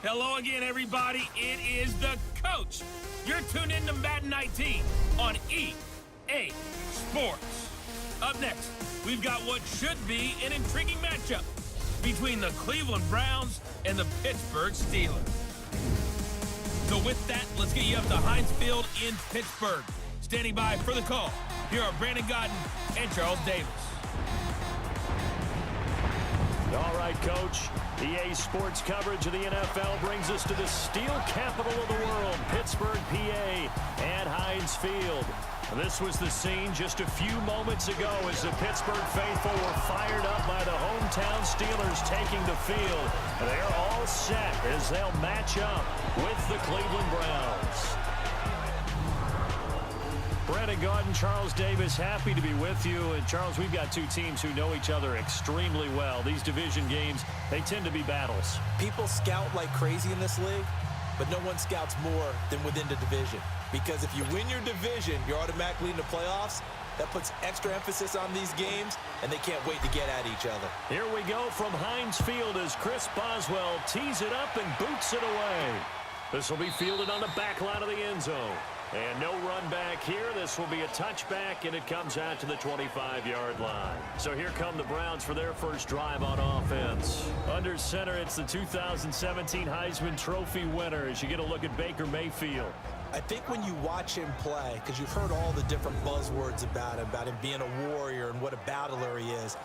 Hello again, everybody. It is the coach. You're tuned in to Madden 19 on EA Sports. Up next, we've got what should be an intriguing matchup between the Cleveland Browns and the Pittsburgh Steelers. So with that, let's get you up to Heinz Field in Pittsburgh. Standing by for the call, here are Brandon Godden and Charles Davis. All right, Coach. EA Sports coverage of the NFL brings us to the steel capital of the world, Pittsburgh, PA, at Heinz Field. This was the scene just a few moments ago as the Pittsburgh faithful were fired up by the hometown Steelers taking the field. They're all set as they'll match up with the Cleveland Browns. Brandon Gaudin, Charles Davis, happy to be with you. And Charles, we've got two teams who know each other extremely well. These division games, they tend to be battles. People scout like crazy in this league, but no one scouts more than within the division. Because if you win your division, you're automatically in the playoffs. That puts extra emphasis on these games, and they can't wait to get at each other. Here we go from Heinz Field as Chris Boswell tees it up and boots it away. This will be fielded on the back line of the end zone. And no run back here. This will be a touchback, and it comes out to the 25-yard line. So here come the Browns for their first drive on offense. Under center, it's the 2017 Heisman Trophy winner as you get a look at Baker Mayfield. I think when you watch him play, because you've heard all the different buzzwords about him being a warrior and what a battler he is,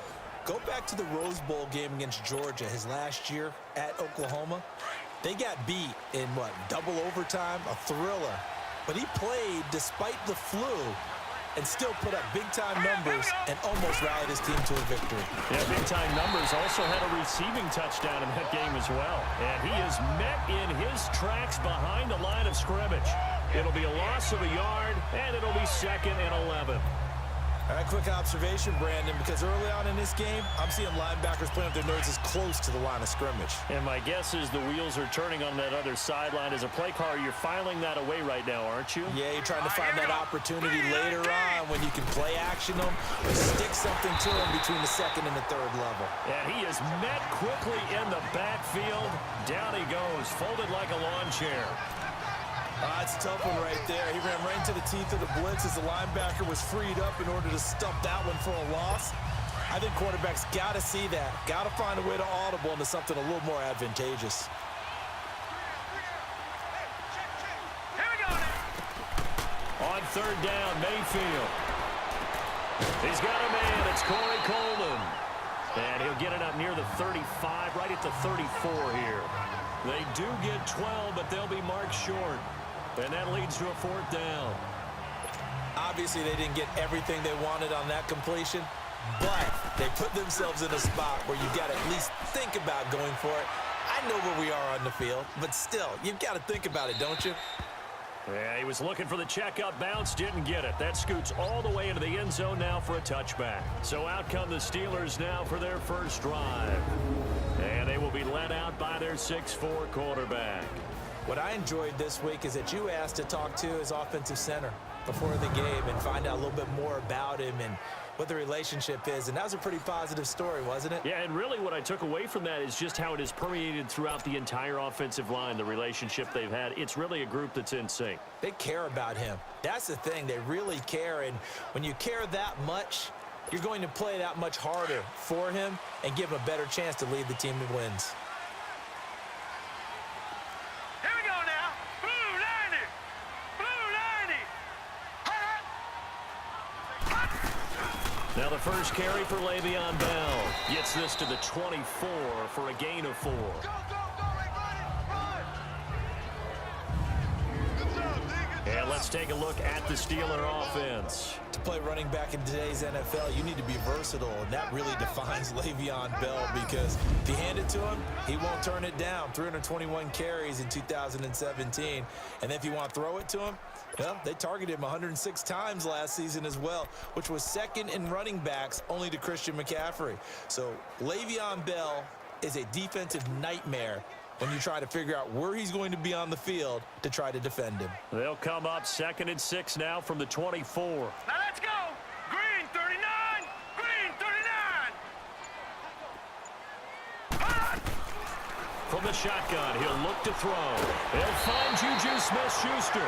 go back to the Rose Bowl game against Georgia, his last year at Oklahoma. They got beat in, double overtime, a thriller. But he played despite the flu and still put up big-time numbers and almost rallied his team to a victory. Yeah, big-time numbers. Also had a receiving touchdown in that game as well. And he is met in his tracks behind the line of scrimmage. It'll be a loss of a yard, and it'll be 2nd and 11. All right, quick observation, Brandon, because early on in this game, I'm seeing linebackers playing with their noses close to the line of scrimmage. And my guess is the wheels are turning on that other sideline. As a play caller, you're filing that away right now, aren't you? Yeah, you're trying to find that opportunity later on when you can play action them or stick something to them between the 2nd and the 3rd level. And he is met quickly in the backfield. Down he goes, folded like a lawn chair. It's a tough one right there. He ran right into the teeth of the blitz as the linebacker was freed up in order to stop that one for a loss. I think quarterbacks got to see that. Got to find a way to audible into something a little more advantageous. Here we go now. On 3rd down, Mayfield. He's got a man. It's Corey Coleman. And he'll get it up near the 35, right at the 34 here. They do get 12, but they'll be marked short. And that leads to a 4th down. Obviously, they didn't get everything they wanted on that completion, but they put themselves in a spot where you've got to at least think about going for it. I know where we are on the field, but still, you've got to think about it, don't you? Yeah, he was looking for the checkup bounce, didn't get it. That scoots all the way into the end zone now for a touchback. So out come the Steelers now for their first drive. And they will be led out by their 6'4" quarterback. What I enjoyed this week is that you asked to talk to his offensive center before the game and find out a little bit more about him and what the relationship is. And that was a pretty positive story, wasn't it? Yeah, and really what I took away from that is just how it has permeated throughout the entire offensive line, the relationship they've had. It's really a group that's in sync. They care about him. That's the thing. They really care. And when you care that much, you're going to play that much harder for him and give him a better chance to lead the team to wins. Here we go now. Blue 90. Blue 90. Now the first carry for Le'Veon Bell. Gets this to the 24 for a gain of 4. And let's take a look at the Steeler offense. To play running back in today's NFL, you need to be versatile, and that really defines Le'Veon Bell because if you hand it to him, he won't turn it down. 321 carries in 2017. And then if you want to throw it to him, well, they targeted him 106 times last season as well, which was 2nd in running backs only to Christian McCaffrey. So Le'Veon Bell is a defensive nightmare when you try to figure out where he's going to be on the field to try to defend him. They'll come up 2nd and 6 now from the 24. Now let's go. Green 39. Green 39. From the shotgun, he'll look to throw. He'll find Juju Smith-Schuster.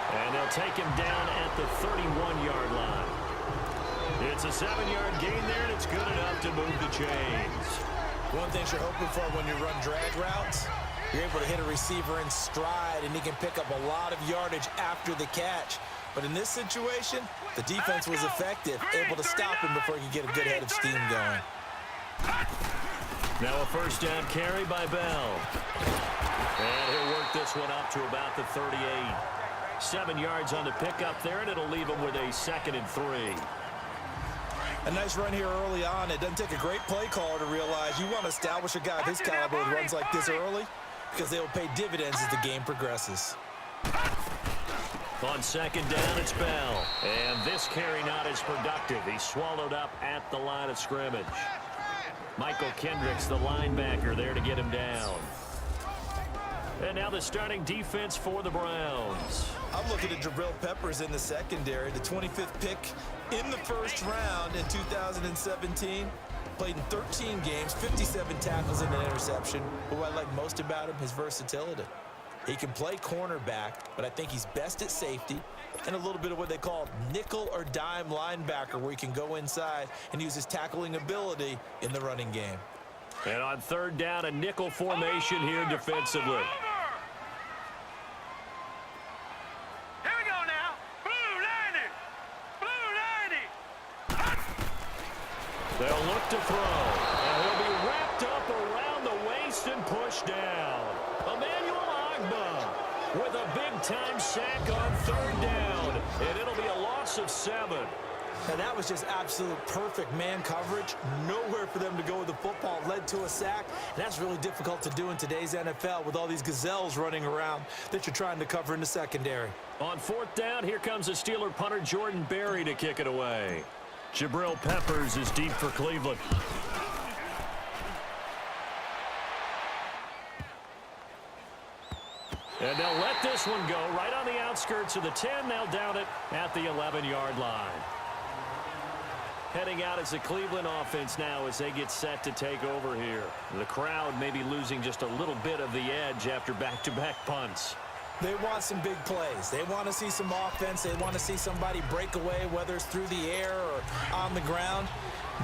And they'll take him down at the 31-yard line. It's a 7-yard gain there, and it's good enough to move the chains. One thing you're hoping for when you run drag routes, you're able to hit a receiver in stride, and he can pick up a lot of yardage after the catch. But in this situation, the defense was effective, able to stop him before he could get a good head of steam going. Now a first down carry by Bell. And he'll work this one up to about the 38. 7 yards on the pickup there, and it'll leave him with a 2nd and 3. A nice run here early on. It doesn't take a great play caller to realize you want to establish a guy of his caliber with runs like this early because they will pay dividends as the game progresses. On 2nd down, it's Bell. And this carry not as productive. He's swallowed up at the line of scrimmage. Michael Kendricks, the linebacker, there to get him down. And now the starting defense for the Browns. I'm looking at Jabril Peppers in the secondary, the 25th pick in the first round in 2017. Played in 13 games, 57 tackles and an interception. But what I like most about him, his versatility. He can play cornerback, but I think he's best at safety and a little bit of what they call nickel or dime linebacker, where he can go inside and use his tackling ability in the running game. And on 3rd down, a nickel formation here defensively. Here we go now. Blue 90. Blue 90. They'll look to throw. And he'll be wrapped up around the waist and pushed down. Emmanuel Agba with a big-time sack on 3rd down. And it'll be a loss of 7. And that was just absolute perfect man coverage. Nowhere for them to go with the football. Led to a sack. And that's really difficult to do in today's NFL with all these gazelles running around that you're trying to cover in the secondary. On 4th down, here comes a Steeler punter, Jordan Berry, to kick it away. Jabril Peppers is deep for Cleveland. And they'll let this one go right on the outskirts of the 10. They'll down it at the 11-yard line. Heading out as the Cleveland offense now as they get set to take over here. The crowd may be losing just a little bit of the edge after back-to-back punts. They want some big plays. They want to see some offense. They want to see somebody break away, whether it's through the air or on the ground.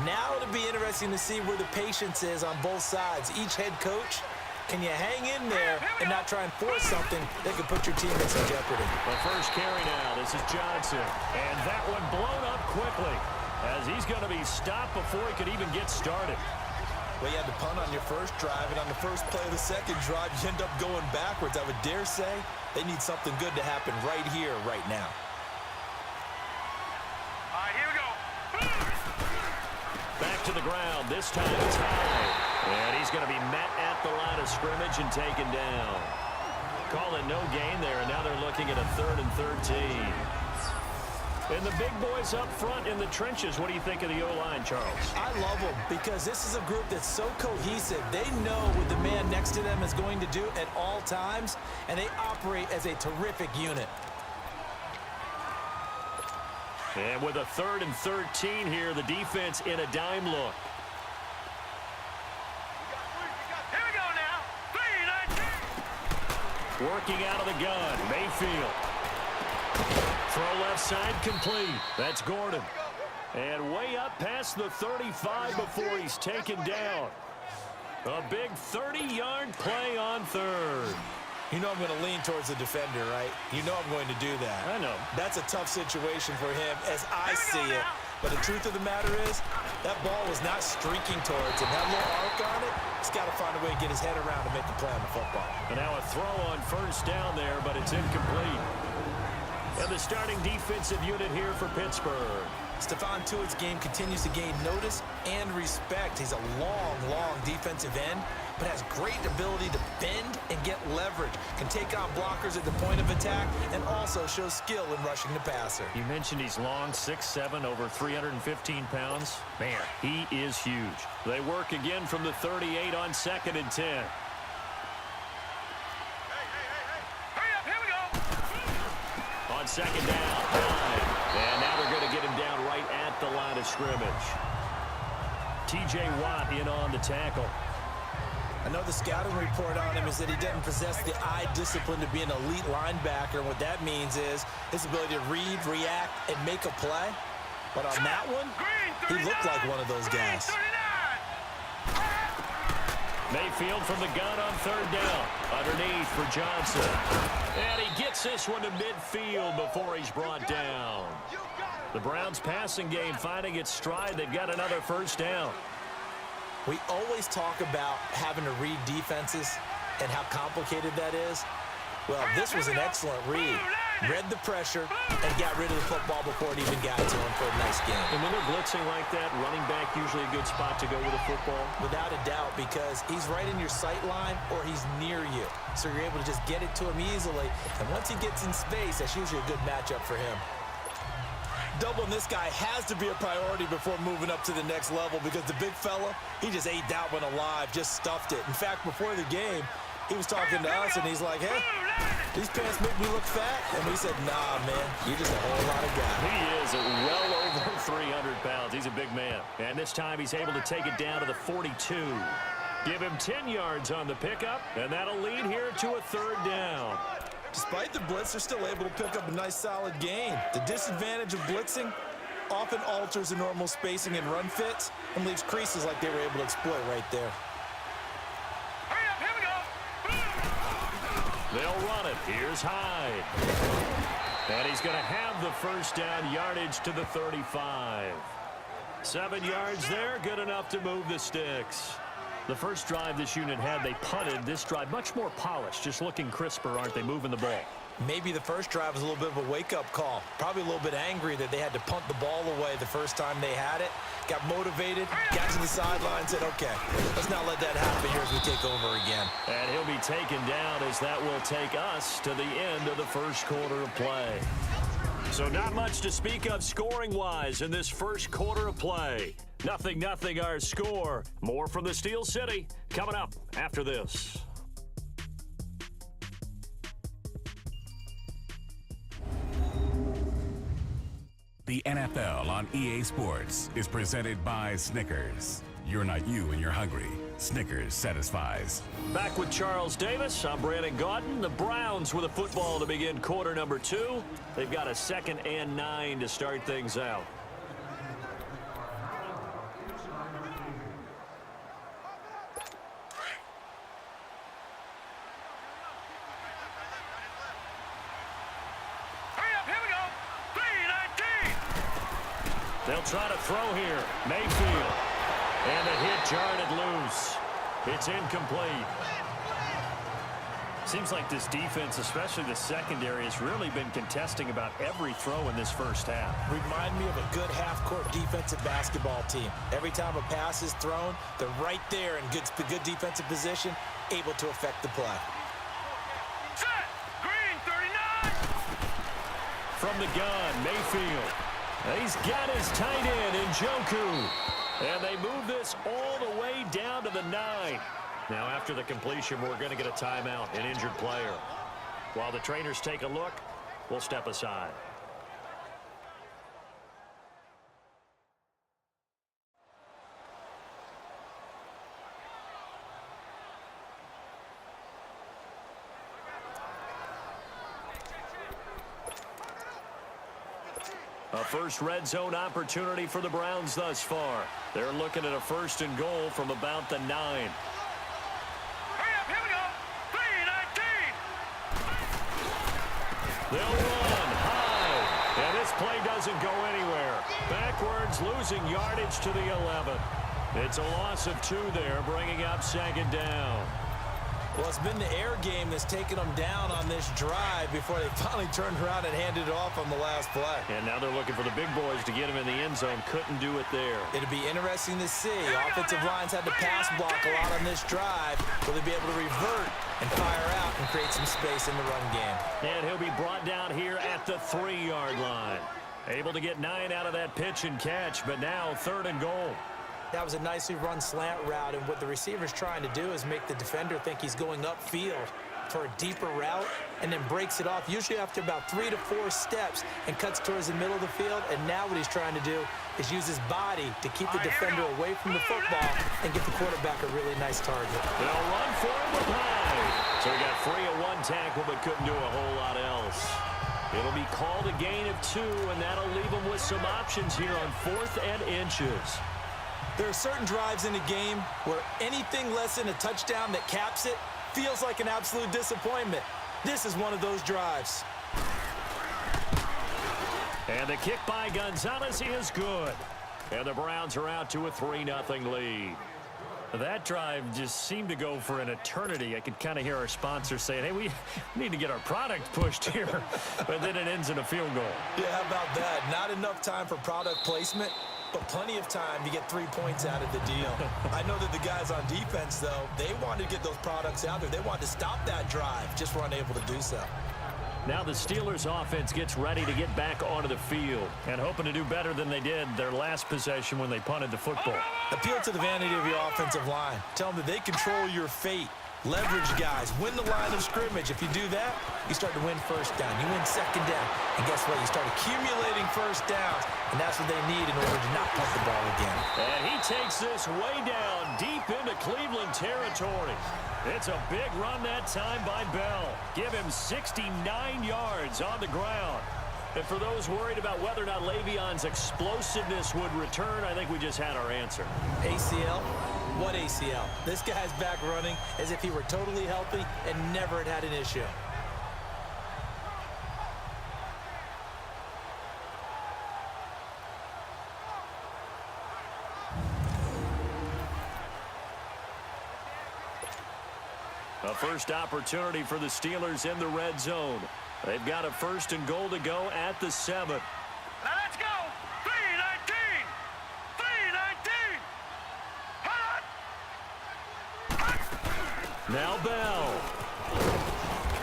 Now it'll be interesting to see where the patience is on both sides. Each head coach, can you hang in there and not try and force something that could put your teammates in jeopardy? The first carry now. This is Johnson. And that one blown up quickly as he's going to be stopped before he could even get started. Well, you had to punt on your first drive, and on the first play of the second drive, you end up going backwards. I would dare say they need something good to happen right here, right now. All right, here we go. Back to the ground. This time it's high. And he's going to be met at the line of scrimmage and taken down. Call it no gain there, and now they're looking at a 3rd and 13. And the big boys up front in the trenches. What do you think of the O-line, Charles? I love them because this is a group that's so cohesive. They know what the man next to them is going to do at all times, and they operate as a terrific unit. And with a 3rd and 13 here, the defense in a dime look. Here we go now. 3-19. Working out of the gun, Mayfield. Throw left side complete. That's Gordon. And way up past the 35 before he's taken down. A big 30-yard play on 3rd. You know I'm going to lean towards the defender, right? You know I'm going to do that. I know. That's a tough situation for him as I see it. But the truth of the matter is, that ball was not streaking towards him. That little arc on it, he's got to find a way to get his head around to make the play on the football. And now a throw on 1st down there, but it's incomplete. And the starting defensive unit here for Pittsburgh. Stephon Tuitt's game continues to gain notice and respect. He's a long defensive end, but has great ability to bend and get leverage. Can take on blockers at the point of attack and also shows skill in rushing the passer. You mentioned he's long, 6'7", over 315 pounds. Man, he is huge. They work again from the 38 on 2nd and 10. On 2nd down, 9. And now they're going to get him down right at the line of scrimmage. T.J. Watt in on the tackle. I know the scouting report on him is that he doesn't possess the eye discipline to be an elite linebacker. And what that means is his ability to read, react, and make a play. But on that one, he looked like one of those guys. Mayfield from the gun on third down. Underneath for Johnson. And he gets this one to midfield before he's brought down. The Browns passing game finding its stride. They've got another first down. We always talk about having to read defenses and how complicated that is. Well, this was an excellent read. Read the pressure and got rid of the football before it even got to him for a nice game. And when they're blitzing like that, running back usually a good spot to go with a football? Without a doubt, because he's right in your sight line or he's near you. So you're able to just get it to him easily. And once he gets in space, that's usually a good matchup for him. Doubling this guy has to be a priority before moving up to the next level because the big fella, he just ate that one alive, just stuffed it. In fact, before the game, he was talking to us, and he's like, hey, these pants make me look fat. And we said, nah, man, you're just a whole lot of guy. He is well over 300 pounds. He's a big man. And this time he's able to take it down to the 42. Give him 10 yards on the pickup, and that'll lead here to a third down. Despite the blitz, they're still able to pick up a nice, solid gain. The disadvantage of blitzing often alters the normal spacing and run fits and leaves creases like they were able to exploit right there. Hurry up, here we go. They'll run it. Here's Hyde. And he's going to have the first down yardage to the 35. 7 yards there, good enough to move the sticks. The first drive this unit had, they punted. This drive, much more polished, just looking crisper, aren't they, moving the ball? Maybe the first drive was a little bit of a wake-up call. Probably a little bit angry that they had to punt the ball away the first time they had it. Got motivated, got to the sideline, said, okay, let's not let that happen here as we take over again. And he'll be taken down as that will take us to the end of the first quarter of play. So not much to speak of scoring-wise in this first quarter of play. 0-0 our score. More from the Steel City coming up after this. The NFL on EA Sports is presented by Snickers. You're not you when you're hungry. Snickers satisfies. Back with Charles Davis. I'm Brandon Gaudin. The Browns with a football to begin quarter number 2. They've got a 2nd and 9 to start things out. They'll try to throw here. Mayfield. And the hit jarred it loose. It's incomplete. Seems like this defense, especially the secondary, has really been contesting about every throw in this first half. Remind me of a good half-court defensive basketball team. Every time a pass is thrown, they're right there in good defensive position, able to affect the play. Set. Green, 39. From the gun, Mayfield. He's got his tight end, Njoku. And they move this all the way down to the 9. Now, after the completion, we're going to get a timeout, an injured player. While the trainers take a look, we'll step aside. A first red zone opportunity for the Browns thus far. They're looking at a 1st and goal from about the 9. Hurry up, here we go. 3-19. They'll run high. And this play doesn't go anywhere. Backwards, losing yardage to the 11. It's a loss of 2 there, bringing up 2nd down. Well, it's been the air game that's taken them down on this drive before they finally turned around and handed it off on the last play. And now they're looking for the big boys to get him in the end zone. Couldn't do it there. It'll be interesting to see. Offensive lines had to pass block a lot on this drive. Will they be able to revert and fire out and create some space in the run game? And he'll be brought down here at the 3-yard line. Able to get 9 out of that pitch and catch, but now 3rd and goal. That was a nicely run slant route, and what the receiver's trying to do is make the defender think he's going upfield. for a deeper route and then breaks it off, usually after about 3 to 4 steps, and cuts towards the middle of the field. And now what he's trying to do is use his body to keep the defender away from the football and get the quarterback a really nice target. They'll run for it with Hyde. So he got free of one tackle but couldn't do a whole lot else. It'll be called a gain of 2, and that'll leave them with some options here on 4th and inches. There are certain drives in a game where anything less than a touchdown that caps it feels like an absolute disappointment. This is one of those drives. And the kick by Gonzalez is good. And the Browns are out to a 3-0 lead. That drive just seemed to go for an eternity. I could kind of hear our sponsor saying, hey, we need to get our product pushed here. But then it ends in a field goal. Yeah, how about that? Not enough time for product placement, but plenty of time to get 3 points out of the deal. I know that the guys on defense, though, they wanted to get those products out there. They wanted to stop that drive, just were unable to do so. Now the Steelers offense gets ready to get back onto the field and hoping to do better than they did their last possession when they punted the football. Appeal to the vanity of your offensive line. Tell them that they control your fate. Leverage guys. Win the line of scrimmage. If you do that, you start to win first down. You win second down. And guess what? You start accumulating first downs. And that's what they need in order to not punt the ball again. And he takes this way down deep into Cleveland territory. It's a big run that time by Bell. Give him 69 yards on the ground. And for those worried about whether or not Le'Veon's explosiveness would return, I think we just had our answer. ACL? What ACL? This guy's back running as if he were totally healthy and never had an issue. A first opportunity for the Steelers in the red zone. They've got a 1st and goal to go at the 7. Now let's go. 3-19. 3-19. Hut. Now Bell.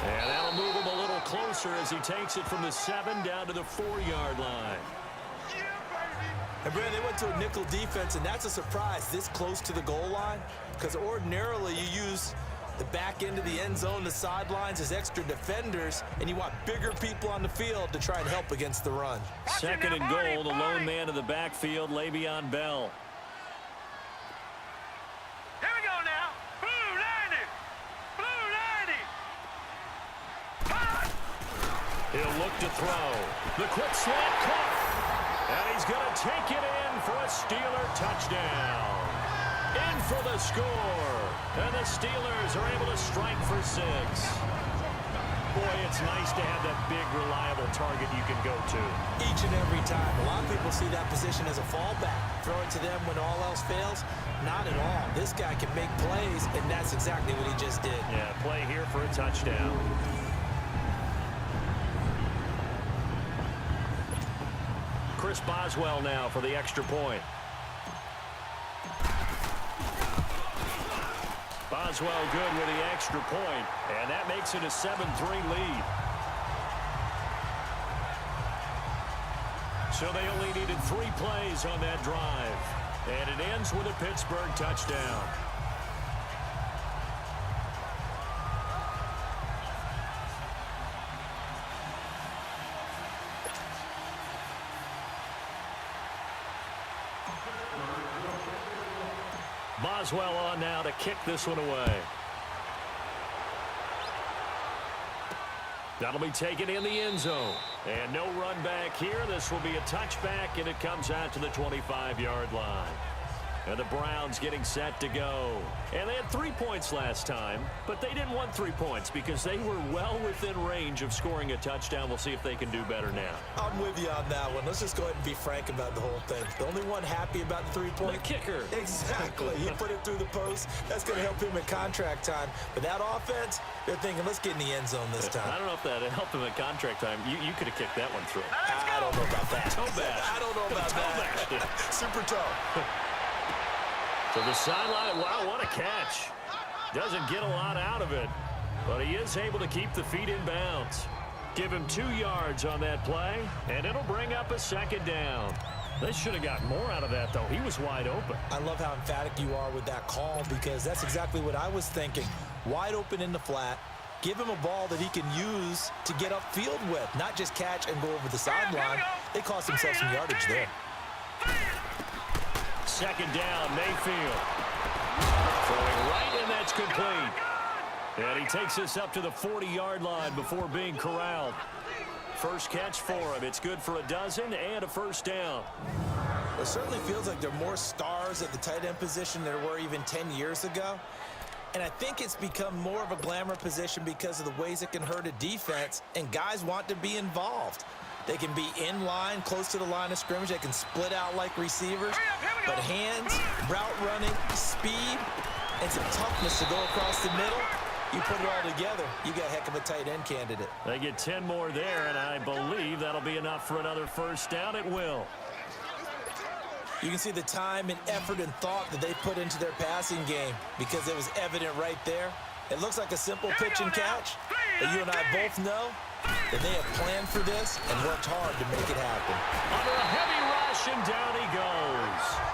And that'll move him a little closer as he takes it from the 7 down to the 4-yard line. And Brandon, they went to a nickel defense, and that's a surprise this close to the goal line, because ordinarily you use the back end of the end zone, the sidelines as extra defenders, and you want bigger people on the field to try and help against the run. 2nd and goal, the lone man in the backfield, Le'Veon Bell. Here we go now. Blue 90. Blue 90. Hut. He'll look to throw. The quick slant caught. And he's going to take it in for a Steeler touchdown. In for the score. And the Steelers are able to strike for 6. Boy, it's nice to have that big, reliable target you can go to. Each and every time. A lot of people see that position as a fallback. Throw it to them when all else fails. Not at all. This guy can make plays, and that's exactly what he just did. Yeah, play here for a touchdown. Chris Boswell now for the extra point. Boswell good with the extra point, and that makes it a 7-3 lead. So they only needed 3 plays on that drive, and it ends with a Pittsburgh touchdown. Boswell on now to kick this one away. That'll be taken in the end zone. And no run back here. This will be a touchback, and it comes out to the 25-yard line. And the Browns getting set to go. And they had 3 points last time, but they didn't want 3 points because they were well within range of scoring a touchdown. We'll see if they can do better now. I'm with you on that one. Let's just go ahead and be frank about the whole thing. The only one happy about the 3-point? The kicker. Exactly. He put it through the post. That's going to help him in contract time. But that offense, they're thinking, let's get in the end zone this time. I don't know if that helped him in contract time. You could have kicked that one through. I don't know about that. Toe bash. I don't know about that. Super toe. To the sideline. Wow, what a catch. Doesn't get a lot out of it, but he is able to keep the feet in bounds. Give him 2 yards on that play, and it'll bring up a 2nd down. They should have got more out of that, though. He was wide open. I love how emphatic you are with that call, because that's exactly what I was thinking. Wide open in the flat. Give him a ball that he can use to get upfield with, not just catch and go over the sideline. They cost themselves some yardage there. Second down, Mayfield. Throwing right, and that's complete. And he takes this up to the 40-yard line before being corralled. First catch for him. It's good for a dozen and a first down. It certainly feels like there are more stars at the tight end position than there were even 10 years ago. And I think it's become more of a glamour position because of the ways it can hurt a defense, and guys want to be involved. They can be in line, close to the line of scrimmage. They can split out like receivers. But hands, route running, speed, and some toughness to go across the middle, you put it all together, you got a heck of a tight end candidate. They get 10 more there, and I believe that'll be enough for another first down. It will. You can see the time and effort and thought that they put into their passing game because it was evident right there. It looks like a simple pitch and catch, but you and I both know that they have planned for this and worked hard to make it happen. Under a heavy rush, and down he goes.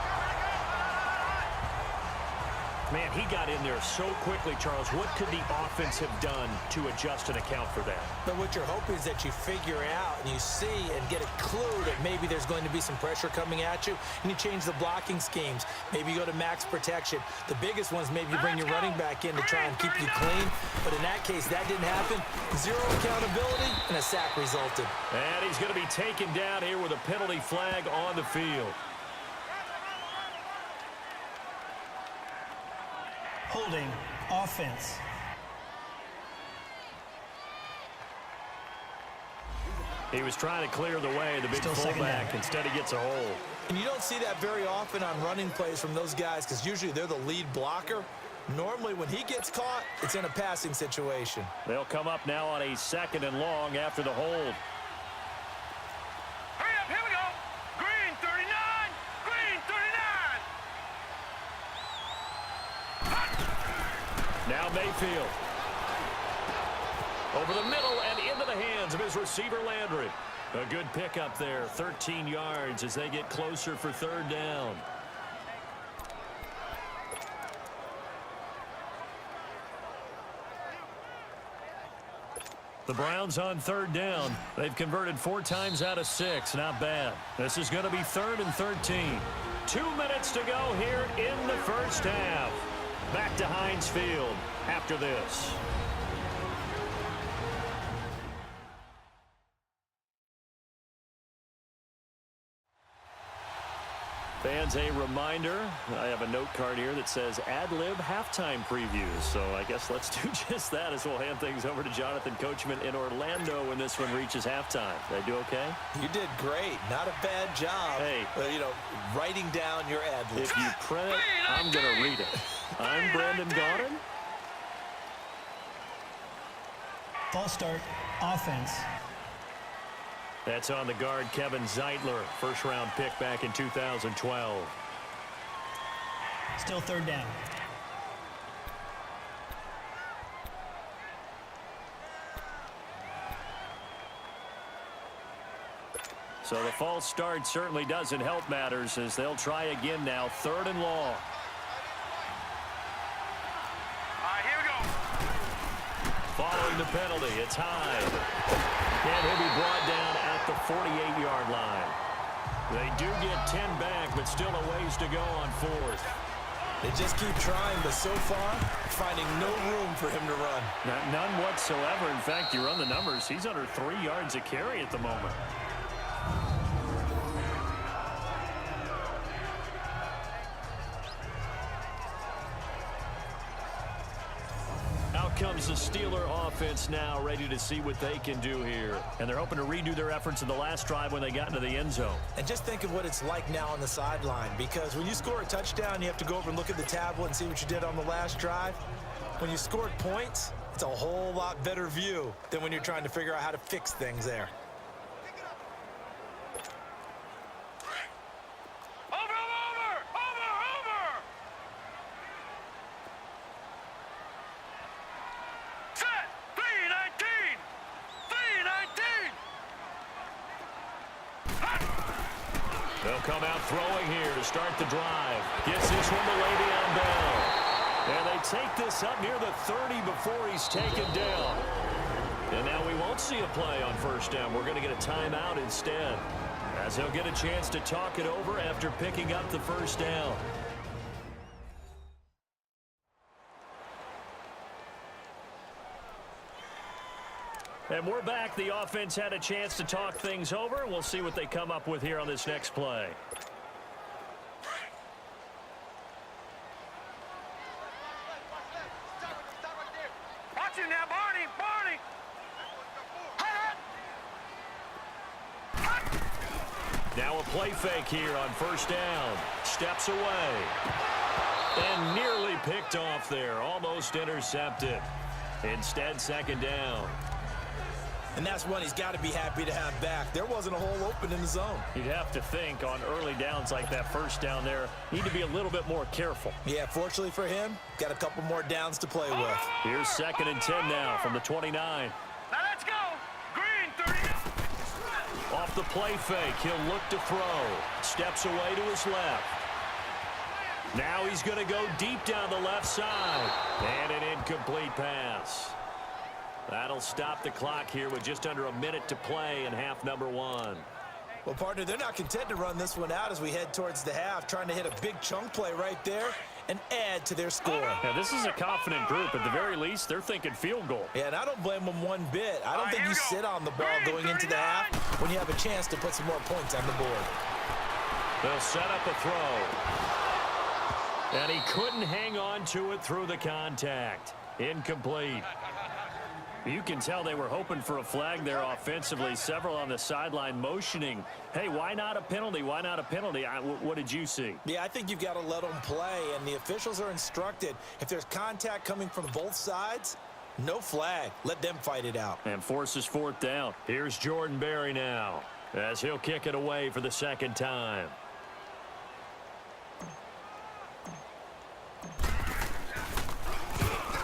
Man, he got in there so quickly, Charles. What could the offense have done to adjust and account for that? But what you're hoping is that you figure out and you see and get a clue that maybe there's going to be some pressure coming at you, and you change the blocking schemes. Maybe you go to max protection. The biggest one is maybe you bring your running back in to try and keep you clean. But in that case, that didn't happen. Zero accountability, and a sack resulted. And he's going to be taken down here with a penalty flag on the field. Holding offense. He was trying to clear the way, the big Still fullback. Instead, he gets a hold. And you don't see that very often on running plays from those guys because usually they're the lead blocker. Normally, when he gets caught, it's in a passing situation. They'll come up now on a 2nd and long after the hold. Hurry up, here we go. Green 39, green 39. Now Mayfield. Over the middle and into the hands of his receiver, Landry. A good pickup there, 13 yards as they get closer for 3rd down. The Browns on 3rd down. They've converted 4 times out of 6. Not bad. This is going to be 3rd and 13. 2 minutes to go here in the first half. Back to Heinz Field after this. Fans, a reminder, I have a note card here that says ad-lib halftime previews. So I guess let's do just that as we'll hand things over to Jonathan Coachman in Orlando when this one reaches halftime. Did I do okay? You did great. Not a bad job. Hey. Writing down your ad-lib. If you print it, I'm going to read it. I'm Brandon Gaudin. False start, offense. That's on the guard, Kevin Zeitler. 1st-round pick back in 2012. Still 3rd down. So the false start certainly doesn't help matters as they'll try again now. 3rd and long. All right, here we go. Following the penalty, it's Hyde. And he'll be brought down at the 48-yard line. They do get 10 back, but still a ways to go on 4th. They just keep trying, but so far, finding no room for him to run. None whatsoever. In fact, you run the numbers. He's under 3 yards a carry at the moment. Comes the Steeler offense now, ready to see what they can do here. And they're hoping to redo their efforts in the last drive when they got into the end zone. And just think of what it's like now on the sideline, because when you score a touchdown, you have to go over and look at the tablet and see what you did on the last drive. When you scored points, it's a whole lot better view than when you're trying to figure out how to fix things there. They'll come out throwing here to start the drive. Gets this one to Le'Veon Bell. And they take this up near the 30 before he's taken down. And now we won't see a play on first down. We're going to get a timeout instead, as he'll get a chance to talk it over after picking up the first down. And we're back. The offense had a chance to talk things over. We'll see what they come up with here on this next play. Watch him now, Barney. Barney. Now a play fake here on first down. Steps away. And nearly picked off there. Almost intercepted. Instead, second down. And that's one he's got to be happy to have back. There wasn't a hole open in the zone. You'd have to think on early downs like that first down there, need to be a little bit more careful. Yeah, fortunately for him, got a couple more downs to play with. Here's 2nd and 10 now from the 29. Now let's go. Green, 30. Off the play fake, he'll look to throw. Steps away to his left. Now he's going to go deep down the left side. And an incomplete pass. That'll stop the clock here with just under a minute to play in half number 1. Well, partner, they're not content to run this one out as we head towards the half, trying to hit a big chunk play right there and add to their score. Now, this is a confident group. At the very least, they're thinking field goal. Yeah, and I don't blame them one bit. I don't think you sit on the ball going into the half when you have a chance to put some more points on the board. They'll set up a throw. And he couldn't hang on to it through the contact. Incomplete. You can tell they were hoping for a flag there offensively. Several on the sideline motioning, hey, why not a penalty? Why not a penalty? What did you see? Yeah, I think you've got to let them play, and the officials are instructed. If there's contact coming from both sides, no flag. Let them fight it out. And forces 4th down. Here's Jordan Berry now, as he'll kick it away for the 2nd time.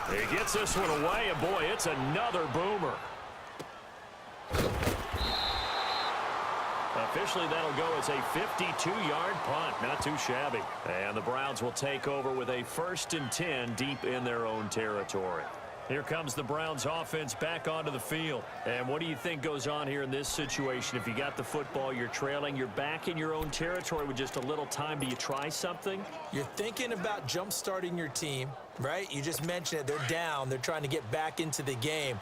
He gets this one away, and boy, it's another boomer. Officially, that'll go as a 52-yard punt. Not too shabby. And the Browns will take over with a 1st and 10 deep in their own territory. Here comes the Browns offense back onto the field. And what do you think goes on here in this situation? If you got the football, you're trailing, you're back in your own territory with just a little time. Do you try something? You're thinking about jump-starting your team, right? You just mentioned it. They're down. They're trying to get back into the game.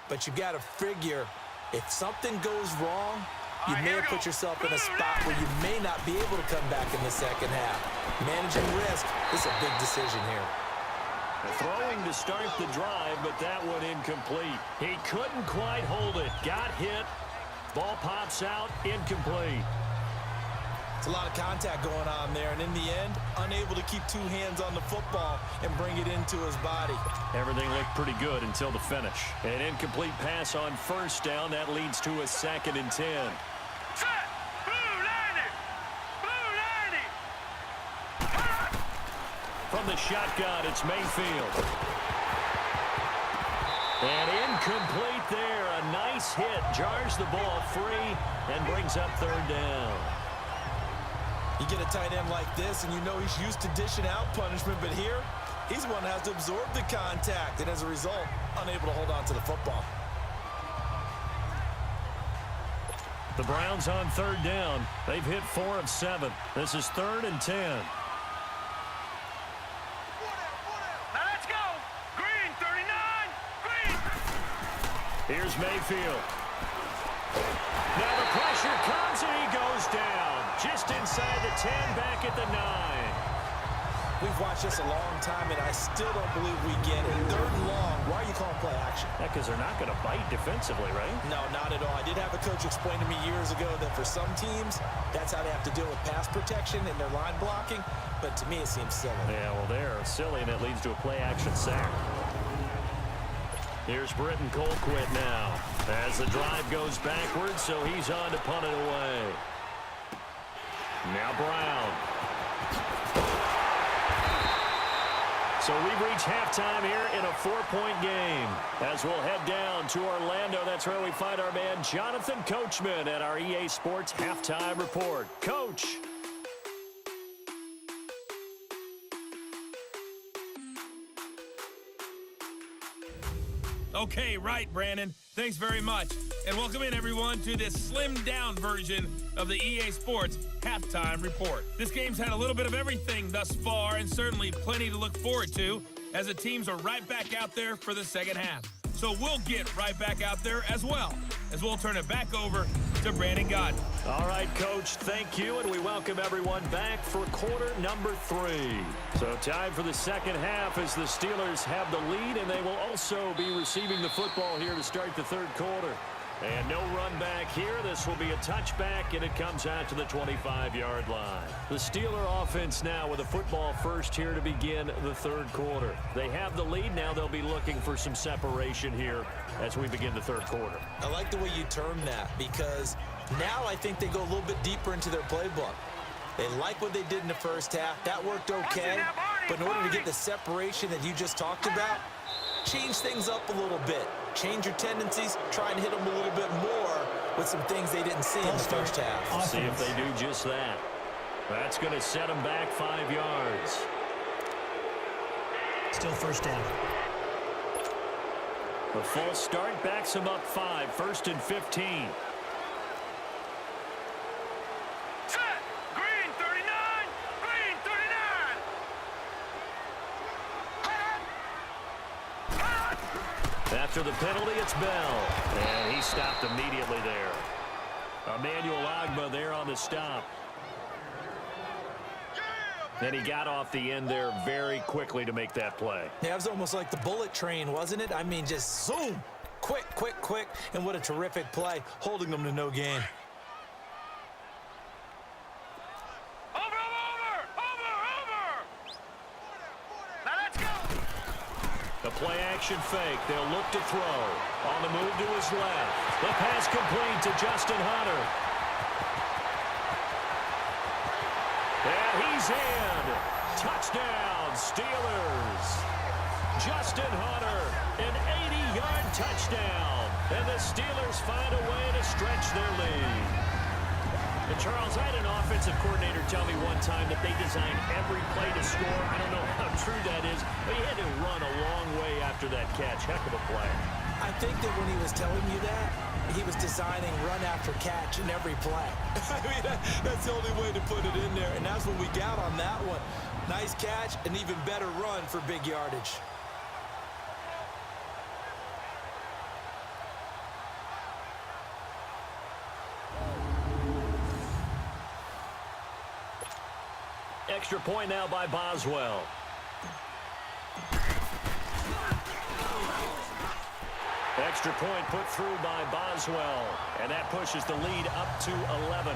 But you've got to figure, if something goes wrong, you may have put yourself in a spot where you may not be able to come back in the second half. Managing risk is a big decision here. Throwing to start the drive, but that one incomplete. He couldn't quite hold it. Got hit. Ball pops out. Incomplete. It's a lot of contact going on there, and in the end, unable to keep 2 hands on the football and bring it into his body. Everything looked pretty good until the finish. An incomplete pass on first down. That leads to a 2nd and 10. Set. Blue 90. Blue 90. From the shotgun, it's Mayfield. And incomplete there. A nice hit. Jars the ball free and brings up 3rd down. You get a tight end like this, and you know he's used to dishing out punishment, but here, he's the one that has to absorb the contact, and as a result, unable to hold on to the football. The Browns on 3rd down. They've hit 4 of 7. This is 3rd and 10. Now let's go. Green, 39. Green. Here's Mayfield. Now the pressure comes, and he goes down. Just inside the 10, back at the 9. We've watched this a long time, and I still don't believe we get it. 3rd and long. Why are you calling play action? Because they're not going to bite defensively, right? No, not at all. I did have a coach explain to me years ago that for some teams, that's how they have to deal with pass protection and their line blocking. But to me, it seems silly. Yeah, well, they're silly, and it leads to a play-action sack. Here's Britton Colquitt now as the drive goes backwards, so he's on to punt it away. Now Brown. So we've reached halftime here in a 4-point game. As we'll head down to Orlando, that's where we find our man Jonathan Coachman at our EA Sports Halftime Report. Coach. Okay, right, Brandon. Thanks very much. And welcome in, everyone, to this slimmed-down version of the EA Sports Halftime Report. This game's had a little bit of everything thus far, and certainly plenty to look forward to, as the teams are right back out there for the second half. So we'll get right back out there as well, as we'll turn it back over to Brandon Godden. All right, Coach, thank you, and we welcome everyone back for quarter number 3. So time for the second half as the Steelers have the lead, and they will also be receiving the football here to start the third quarter. And no run back here. This will be a touchback, and it comes out to the 25-yard line. The Steeler offense now with a football first here to begin the third quarter. They have the lead. Now they'll be looking for some separation here as we begin the third quarter. I like the way you term that, because now I think they go a little bit deeper into their playbook. They like what they did in the first half. That worked okay. But in order to get the separation that you just talked about, change things up a little bit. Change your tendencies. Try and hit them a little bit more with some things they didn't see in the first half. See if they do just that. That's going to set them back 5 yards. Still first down. The false start backs them up 5. 1st and 15. Set. Green 39. Green 39. After the penalty, it's Bell. And he stopped immediately there. Emmanuel Ogbah there on the stop. And he got off the end there very quickly to make that play. Yeah, it was almost like the bullet train, wasn't it? I mean, just zoom. Quick, quick, quick. And what a terrific play, holding them to no gain. Now let's go. The play action fake. They'll look to throw. On the move to his left. The pass complete to Justin Hunter. And he's in. Touchdown, Steelers. Justin Hunter, an 80-yard touchdown. And the Steelers find a way to stretch their lead. And Charles, I had an offensive coordinator tell me one time that they designed every play to score. I don't know how true that is, but he had to run a long way after that catch. Heck of a play. I think that when he was telling you that, he was designing run after catch in every play. I mean, that's the only way to put it in there, and that's what we got on that one. Nice catch, an even better run for big yardage. Extra point now by Boswell. Extra point put through by Boswell, and that pushes the lead up to 11.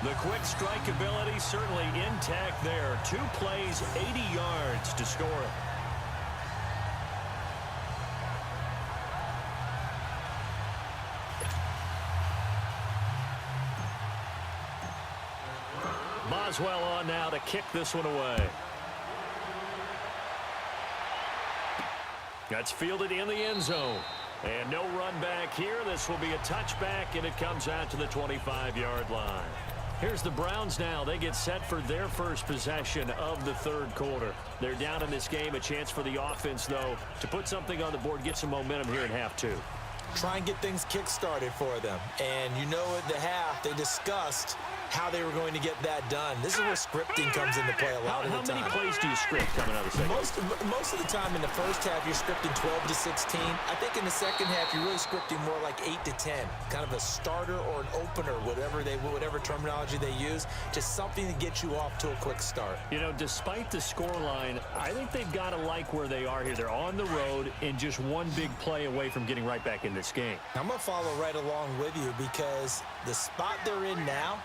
The quick strike ability certainly intact there. 2 plays, 80 yards to score it. Boswell on now to kick this one away. That's fielded in the end zone. And no run back here. This will be a touchback, and it comes out to the 25-yard line. Here's the Browns now. They get set for their first possession of the third quarter. They're down in this game. A chance for the offense, though, to put something on the board, get some momentum here in half 2. Try and get things kick-started for them. And you know at the half, they discussed how they were going to get that done. This is where scripting comes into play a lot of the time. How many plays do you script coming out of the second? Most of the time in the first half, you're scripting 12 to 16. I think in the second half, you're really scripting more like 8 to 10. Kind of a starter or an opener, whatever terminology they use. Just something to get you off to a quick start. You know, despite the scoreline, I think they've got to like where they are here. They're on the road and just one big play away from getting right back in this game. I'm going to follow right along with you because the spot they're in now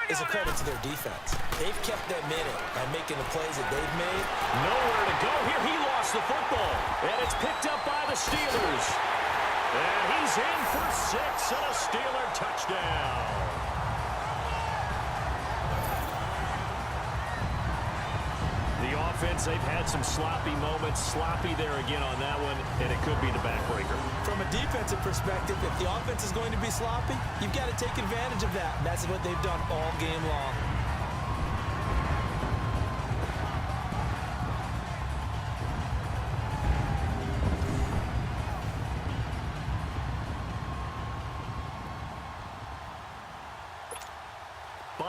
is a credit to their defense. They've kept them in it by making the plays that they've made. Nowhere to go here. He lost the football, and it's picked up by the Steelers. And he's in for 6 and a Steeler touchdown. The offense, they've had some sloppy moments. Sloppy there again on that one, and it could be the backbreaker. From a defensive perspective, if the offense is going to be sloppy, you've got to take advantage of that. That's what they've done all game long.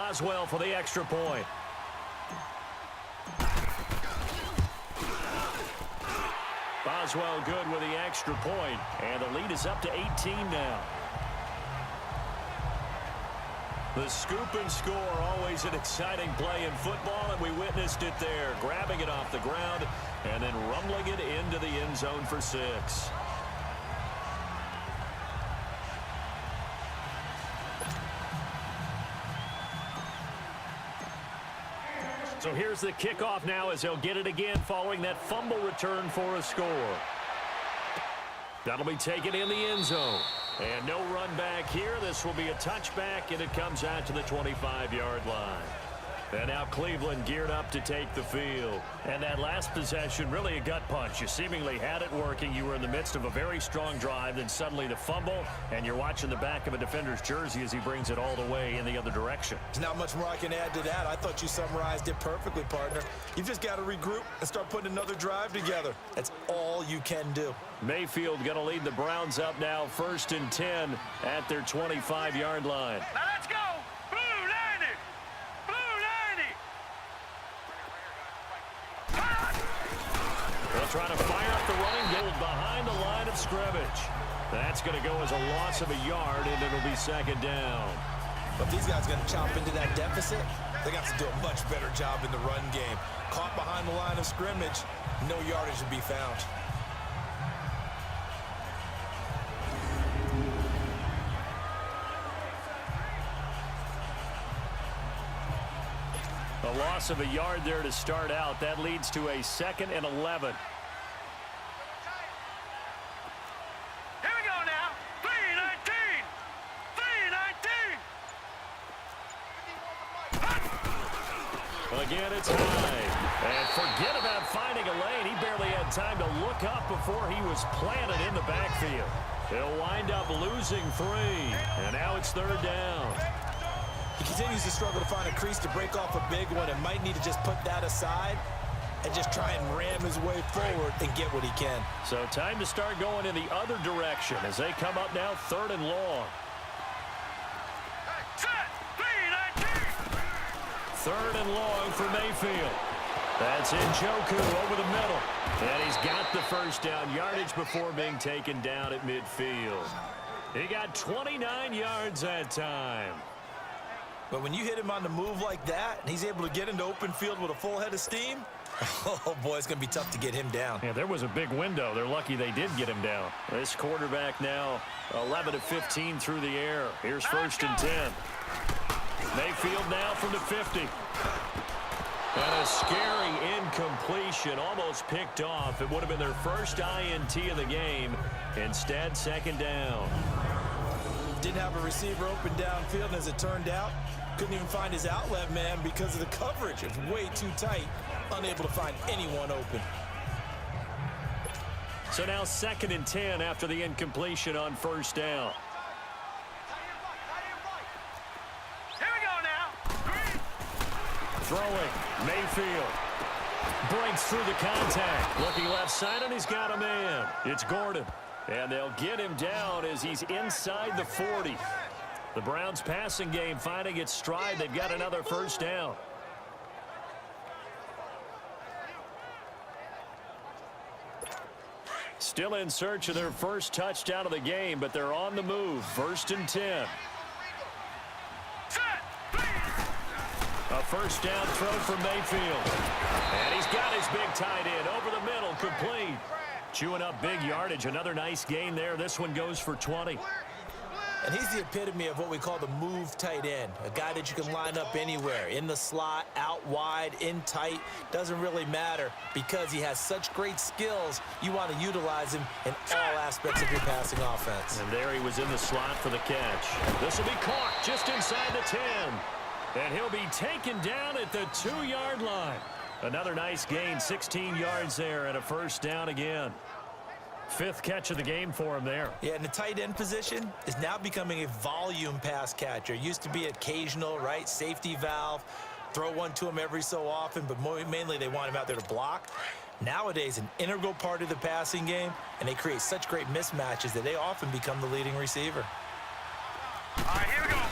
Boswell for the extra point. Boswell good with the extra point, and the lead is up to 18 now. The scoop and score, always an exciting play in football, and we witnessed it there, grabbing it off the ground and then rumbling it into the end zone for 6. So here's the kickoff now as they'll get it again following that fumble return for a score. That'll be taken in the end zone. And no run back here. This will be a touchback, and it comes out to the 25-yard line. And now Cleveland geared up to take the field. And that last possession, really a gut punch. You seemingly had it working. You were in the midst of a very strong drive. Then suddenly the fumble, and you're watching the back of a defender's jersey as he brings it all the way in the other direction. There's not much more I can add to that. I thought you summarized it perfectly, partner. You've just got to regroup and start putting another drive together. That's all you can do. Mayfield going to lead the Browns up now, 1st and 10 at their 25-yard line. Now let's go. Blue 90. Blue 90. They'll try to fire up the running goal behind the line of scrimmage. That's going to go as a loss of a yard, and it'll be 2nd down. But these guys are going to chop into that deficit. They got to do a much better job in the run game. Caught behind the line of scrimmage, no yardage to be found. A loss of a yard there to start out. That leads to a 2nd and 11. Here we go now. 319. 319. Again, it's high. And forget about finding a lane. He barely had time to look up before he was planted in the backfield. He'll wind up losing 3. And now it's 3rd down. He continues to struggle to find a crease to break off a big one and might need to just put that aside and just try and ram his way forward and get what he can. So time to start going in the other direction as they come up now 3rd and long. Set. 319. 3rd and long for Mayfield. That's Njoku over the middle. And he's got the first down yardage before being taken down at midfield. He got 29 yards that time. But when you hit him on the move like that, and he's able to get into open field with a full head of steam, oh, boy, it's going to be tough to get him down. Yeah, there was a big window. They're lucky they did get him down. This quarterback now 11 of 15 through the air. Here's 1st and 10. Mayfield now from the 50. And a scary incompletion, almost picked off. It would have been their first INT of the game. Instead, 2nd down. Didn't have a receiver open downfield, and as it turned out, couldn't even find his outlet man because of the coverage. It's way too tight, unable to find anyone open. So now 2nd and 10 after the incompletion on 1st down. Here we go now. Throwing, Mayfield. Breaks through the contact. Looking left side, and he's got a man. It's Gordon. And they'll get him down as he's inside the 40. The Browns passing game finding its stride. They've got another 1st down. Still in search of their first touchdown of the game, but they're on the move. 1st and 10. A 1st down throw for Mayfield. And he's got his big tight end over the middle, complete. Chewing up big yardage. Another nice gain there. This one goes for 20. And he's the epitome of what we call the move tight end, a guy that you can line up anywhere, in the slot, out wide, in tight, doesn't really matter because he has such great skills. You want to utilize him in all aspects of your passing offense. And there he was in the slot for the catch. This will be caught just inside the 10. And he'll be taken down at the 2-yard line. Another nice gain, 16 yards there, and a 1st down again. 5th catch of the game for him there. Yeah, and the tight end position is now becoming a volume pass catcher. Used to be occasional, right? Safety valve, throw one to him every so often, but mainly they want him out there to block. Nowadays, an integral part of the passing game, and they create such great mismatches that they often become the leading receiver. All right, here we go.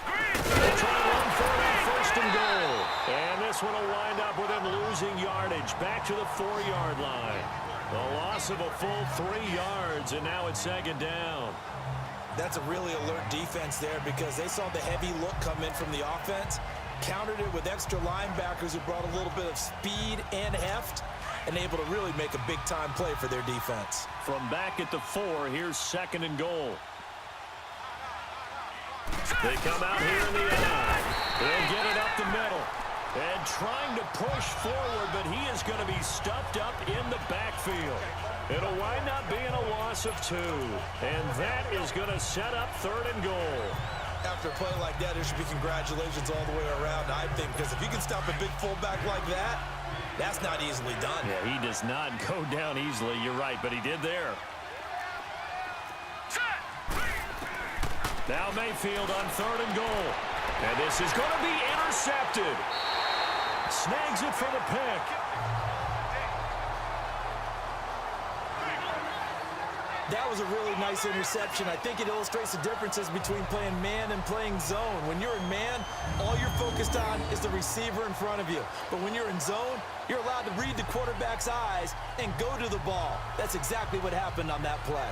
Green. They'll try to run for that first and goal. And this one will wind up with him losing yardage back to the 4-yard line. A loss of a full 3 yards, and now it's second down. That's a really alert defense there because they saw the heavy look come in from the offense, countered it with extra linebackers who brought a little bit of speed and heft, and able to really make a big-time play for their defense. From back at the 4, here's second and goal. They come out here in the eye. They'll get it up the middle. And trying to push forward, but he is going to be stuffed up in the backfield. It'll wind up being a loss of 2. And that is going to set up third and goal. After a play like that, there should be congratulations all the way around, I think, because if you can stop a big fullback like that, that's not easily done. Yeah, he does not go down easily. You're right, but he did there. Now Mayfield on third and goal. And this is going to be intercepted. Snags it for the pick. That was a really nice interception. I think it illustrates the differences between playing man and playing zone. When you're in man, all you're focused on is the receiver in front of you. But when you're in zone, you're allowed to read the quarterback's eyes and go to the ball. That's exactly what happened on that play.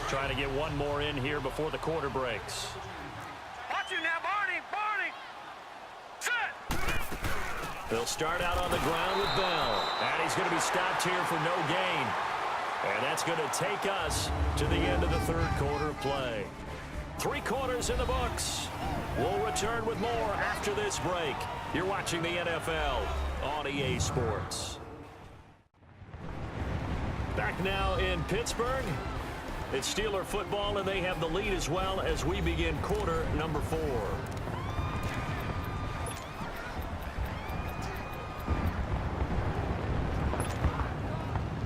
Trying to get one more in here before the quarter breaks. Watch you now, Barney. Barney. Set. They'll start out on the ground with Bell. And he's going to be stopped here for no gain. And that's going to take us to the end of the third quarter of play. 3 quarters in the books. We'll return with more after this break. You're watching the NFL on EA Sports. Back now in Pittsburgh. It's Steeler football, and they have the lead as well as we begin quarter number 4.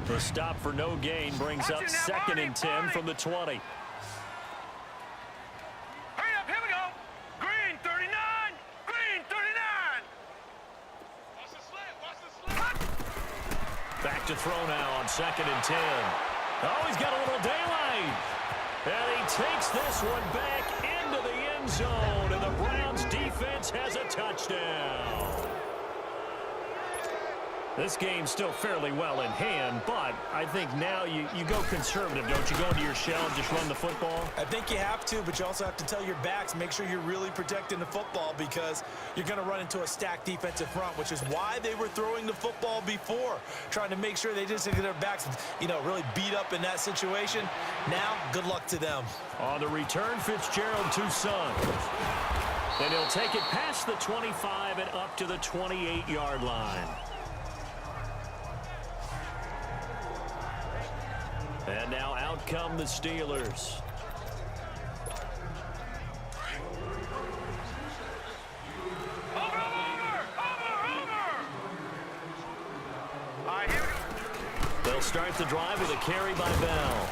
The stop for no gain brings up second and 10 from the 20. Hurry up, here we go. Green 39. Green 39. Watch the slant. Watch the slant. Back to throw now on second and 10. Oh, he's got a little daylight. And he takes this one back into the end zone. And the Browns defense has a touchdown. This game's still fairly well in hand, but I think now you go conservative, don't you? Go into your shell and just run the football? I think you have to, but you also have to tell your backs, make sure you're really protecting the football because you're going to run into a stacked defensive front, which is why they were throwing the football before, trying to make sure they just get their backs, really beat up in that situation. Now, good luck to them. On the return, Fitzgerald to Son. And he'll take it past the 25 and up to the 28-yard line. And now out come the Steelers. Over. All right, here we go. They'll start the drive with a carry by Bell.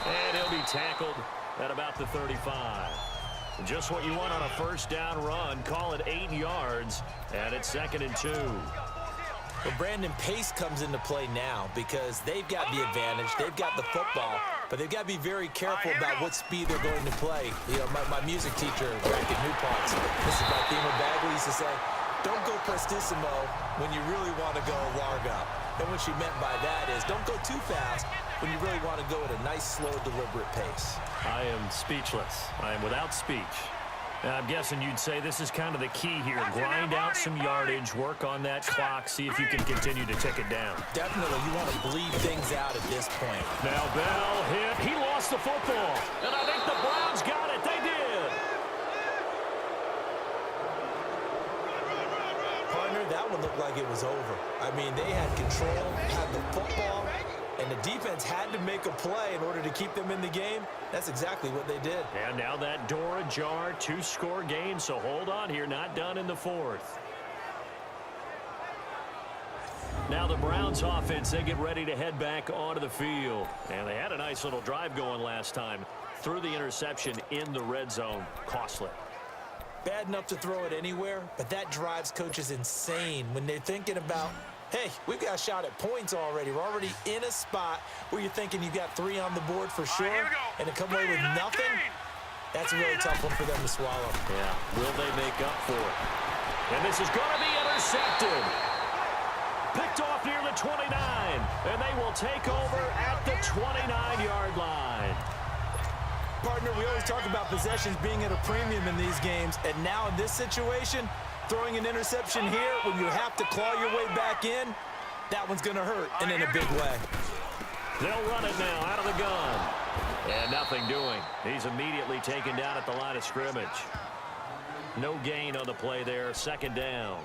And he'll be tackled at about the 35. Just what you want on a first down run. Call it 8 yards. And it's second and 2. Well, Brandon, pace comes into play now because they've got the advantage. They've got the football, but they've got to be very careful about what speed they're going to play. My music teacher back at New Paltz, this is my theme of Bagley, used to say, don't go prestissimo when you really want to go largo. And what she meant by that is don't go too fast when you really want to go at a nice, slow, deliberate pace. I am speechless. I am without speech. I'm guessing you'd say this is kind of the key here. Grind out some yardage, work on that clock, see if you can continue to tick it down. Definitely. You want to bleed things out at this point. Now Bell hit. He lost the football. And I think the Browns got it. They did. Partner, that one looked like it was over. I mean, they had control, had the football, and the defense had to make a play in order to keep them in the game. That's exactly what they did. And now that door ajar, 2-score game, so hold on here, not done in the 4th. Now the Browns offense, they get ready to head back onto the field. And they had a nice little drive going last time. Threw the interception in the red zone. Costly. Bad enough to throw it anywhere, but that drives coaches insane when they're thinking about, hey, we've got a shot at points already. We're already in a spot where you're thinking you've got 3 on the board for sure, here we go. and to come away with nothing, that's a really tough one for them to swallow. Yeah, will they make up for it? And this is going to be intercepted. Picked off near the 29, and they will take over at the 29-yard line. Partner, we always talk about possessions being at a premium in these games, and now in this situation, throwing an interception here when you have to claw your way back in, that one's going to hurt, and in a big way. They'll run it now out of the gun. And nothing doing. He's immediately taken down at the line of scrimmage. No gain on the play there. Second down.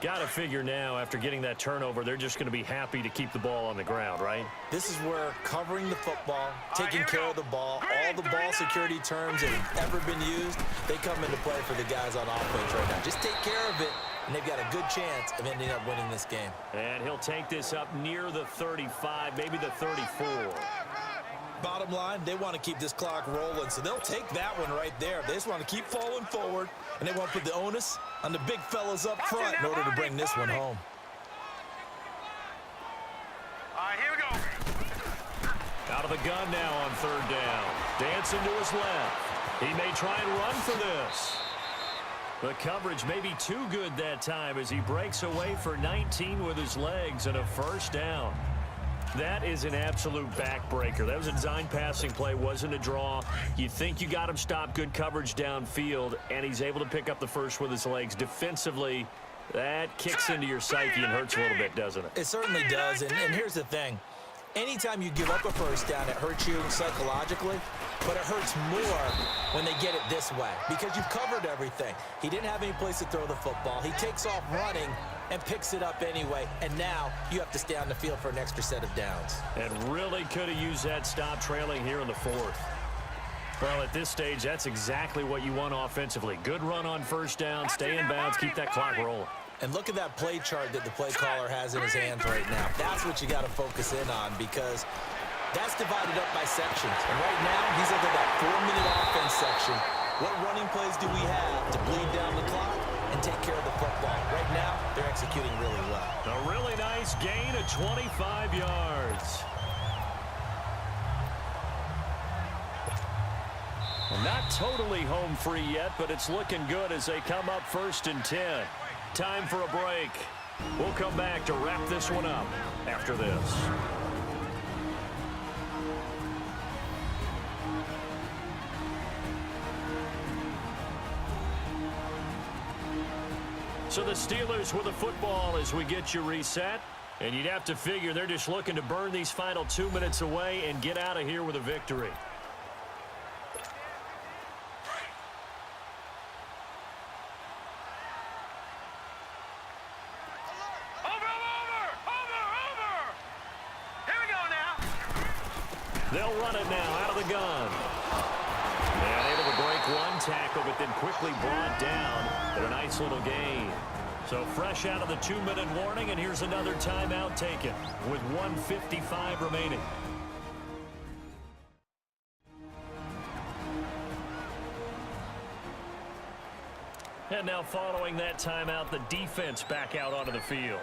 Got to figure now, after getting that turnover, they're just going to be happy to keep the ball on the ground, right? This is where covering the football, taking care of the ball, all the ball security terms that have ever been used, they come into play for the guys on offense right now. Just take care of it, and they've got a good chance of ending up winning this game. And he'll take this up near the 35, maybe the 34. Bottom line, they want to keep this clock rolling, so they'll take that one right there. They just want to keep falling forward, and they want to put the onus on the big fellas up front in order to bring this one home. All right, here we go. Out of the gun now on third down. Dancing to his left. He may try and run for this. The coverage may be too good that time as he breaks away for 19 with his legs and a first down. That is an absolute backbreaker. That was a design passing play, wasn't a draw. You think you got him stopped, good coverage downfield, and he's able to pick up the first with his legs. Defensively, that kicks into your psyche and hurts a little bit, doesn't it? It certainly does, and here's the thing. Anytime you give up a first down, it hurts you psychologically, but it hurts more when they get it this way because you've covered everything. He didn't have any place to throw the football. He takes off running and picks it up anyway, and now you have to stay on the field for an extra set of downs. And really could have used that stop trailing here in the fourth. Well, at this stage, that's exactly what you want offensively. Good run on first down, stay in bounds, keep that clock rolling. And look at that play chart that the play caller has in his hands right now. That's what you got to focus in on because that's divided up by sections. And right now, he's looking at that 4-minute offense section. What running plays do we have to bleed down the clock and take care of the football? Right now, they're executing really well. A really nice gain of 25 yards. Not totally home free yet, but it's looking good as they come up 1st and 10. Time for a break. We'll come back to wrap this one up after this. So the Steelers with the football as we get you reset. And you'd have to figure they're just looking to burn these final 2 minutes away and get out of here with a victory. They'll run it now out of the gun. And able to break one tackle, but then quickly brought down at a nice little gain. So fresh out of the 2-minute warning, and here's another timeout taken with 1:55 remaining. And now following that timeout, the defense back out onto the field.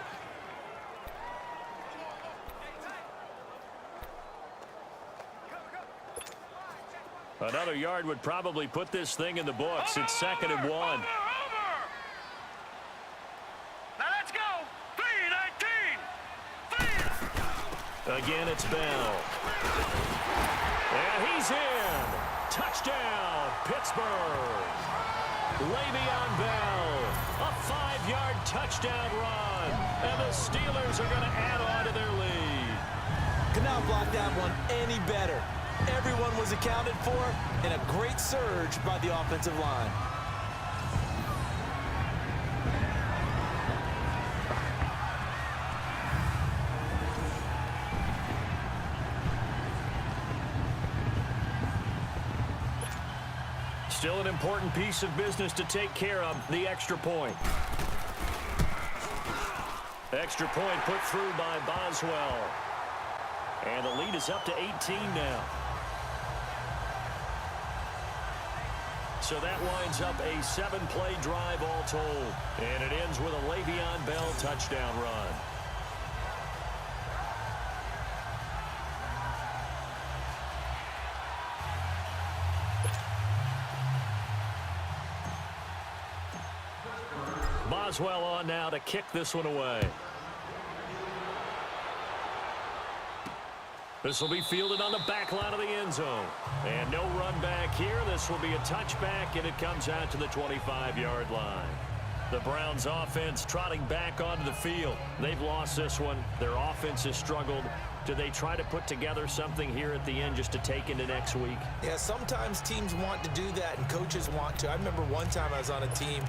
Another yard would probably put this thing in the books. It's 2nd and 1. Now let's go. 3-19. Again, it's Bell. And he's in. Touchdown, Pittsburgh. Le'Veon Bell. A 5-yard touchdown run. And the Steelers are going to add on to their lead. Could not block that one any better. Everyone was accounted for, and a great surge by the offensive line. Still an important piece of business to take care of, the extra point. Extra point put through by Boswell. And the lead is up to 18 now. So that winds up a 7-play drive all told. And it ends with a Le'Veon Bell touchdown run. Boswell on now to kick this one away. This will be fielded on the back line of the end zone. And no run back here. This will be a touchback, and it comes out to the 25-yard line. The Browns offense trotting back onto the field. They've lost this one. Their offense has struggled. Do they try to put together something here at the end just to take into next week? Yeah, sometimes teams want to do that, and coaches want to. I remember one time I was on a team,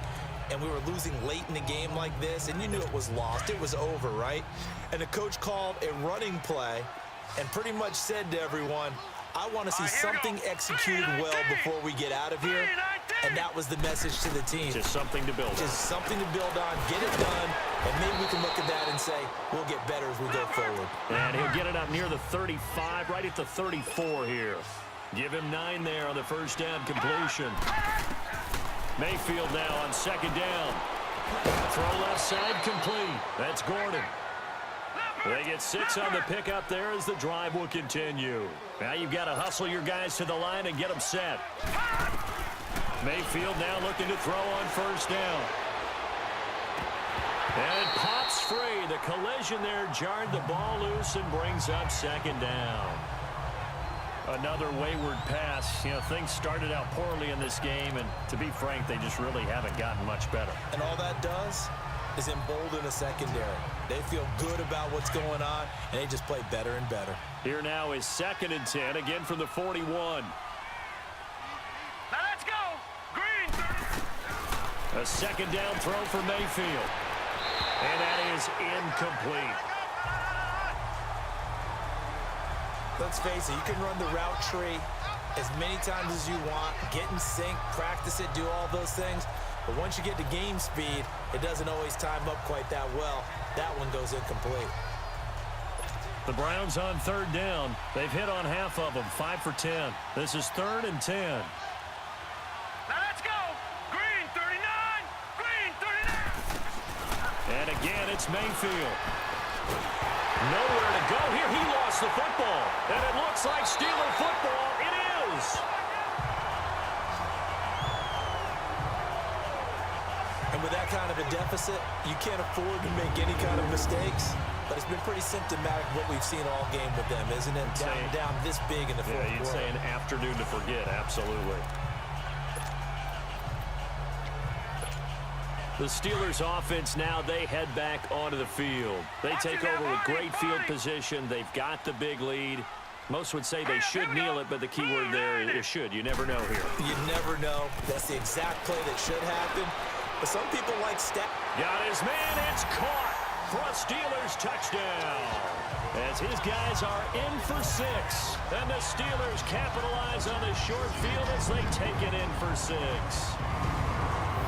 and we were losing late in the game like this, and you knew it was lost. It was over, right? And the coach called a running play and pretty much said to everyone, I want to see something executed well before we get out of here. And that was the message to the team. Just something to build on. Just something to build on, get it done, and maybe we can look at that and say, we'll get better as we go forward. And he'll get it up near the 35, right at the 34 here. Give him 9 there on the first down completion. Mayfield now on second down. Throw left side complete. That's Gordon. They get 6 on the pickup there as the drive will continue. Now you've got to hustle your guys to the line and get them set. Mayfield now looking to throw on first down. And it pops free. The collision there jarred the ball loose and brings up second down. Another wayward pass. You know, things started out poorly in this game, and to be frank, they just really haven't gotten much better. And all that does is embolden a secondary. They feel good about what's going on, and they just play better and better. Here now is 2nd and 10, again from the 41. Now let's go. Green. A second down throw for Mayfield. And that is incomplete. Let's face it, you can run the route tree as many times as you want, get in sync, practice it, do all those things. But once you get to game speed, it doesn't always time up quite that well. That one goes incomplete. The Browns on 3rd down. They've hit on half of them, 5 for 10. This is 3rd and 10. Now let's go. Green 39. Green 39. And again, it's Mayfield. Nowhere to go here. He lost the football. And it looks like Steeler football. It is. And with that kind of a deficit, you can't afford to make any kind of mistakes. But it's been pretty symptomatic of what we've seen all game with them, isn't it? Down this big in the fourth quarter. Yeah, you'd say an afternoon to forget. Absolutely. The Steelers offense now, they head back onto the field. They take over with great field position. They've got the big lead. Most would say they should kneel it, but the key word there is should. You never know here. You never know. That's the exact play that should happen. But some people like stat. Got his man. It's caught for a Steelers touchdown. As his guys are in for 6. And the Steelers capitalize on the short field as they take it in for 6.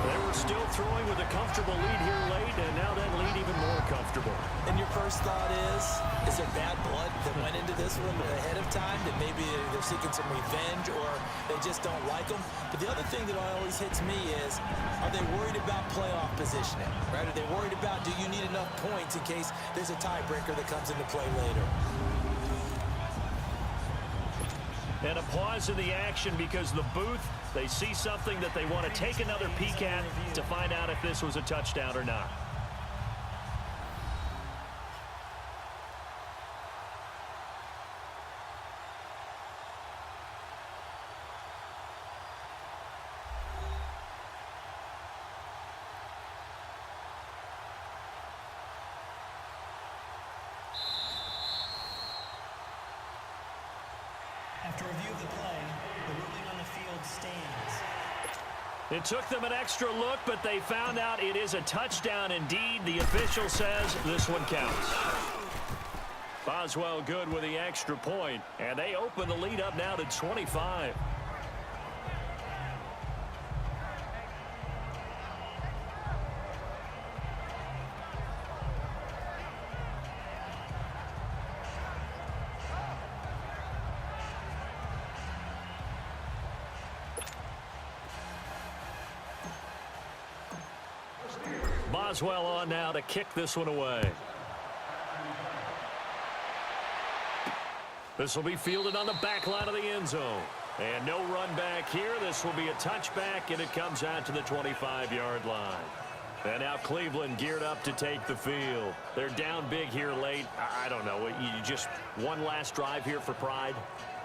They were still throwing with a comfortable lead here late, and now that lead even more comfortable. And your first thought is there bad blood that went into this one ahead of time, that maybe they're seeking some revenge or they just don't like them? But the other thing that always hits me is, are they worried about playoff positioning? Right? Are they worried about, do you need enough points in case there's a tiebreaker that comes into play later? And a pause in the action because the booth, they see something that they want to take another peek at to find out if this was a touchdown or not. After review of the play, the ruling on the field stands. It took them an extra look, but they found out it is a touchdown indeed. The official says this one counts. Boswell good with the extra point, and they open the lead up now to 25. Boswell on now to kick this one away. This will be fielded on the back line of the end zone. And no run back here. This will be a touchback, and it comes out to the 25-yard line. And now Cleveland geared up to take the field. They're down big here late. I don't know. You just one last drive here for pride?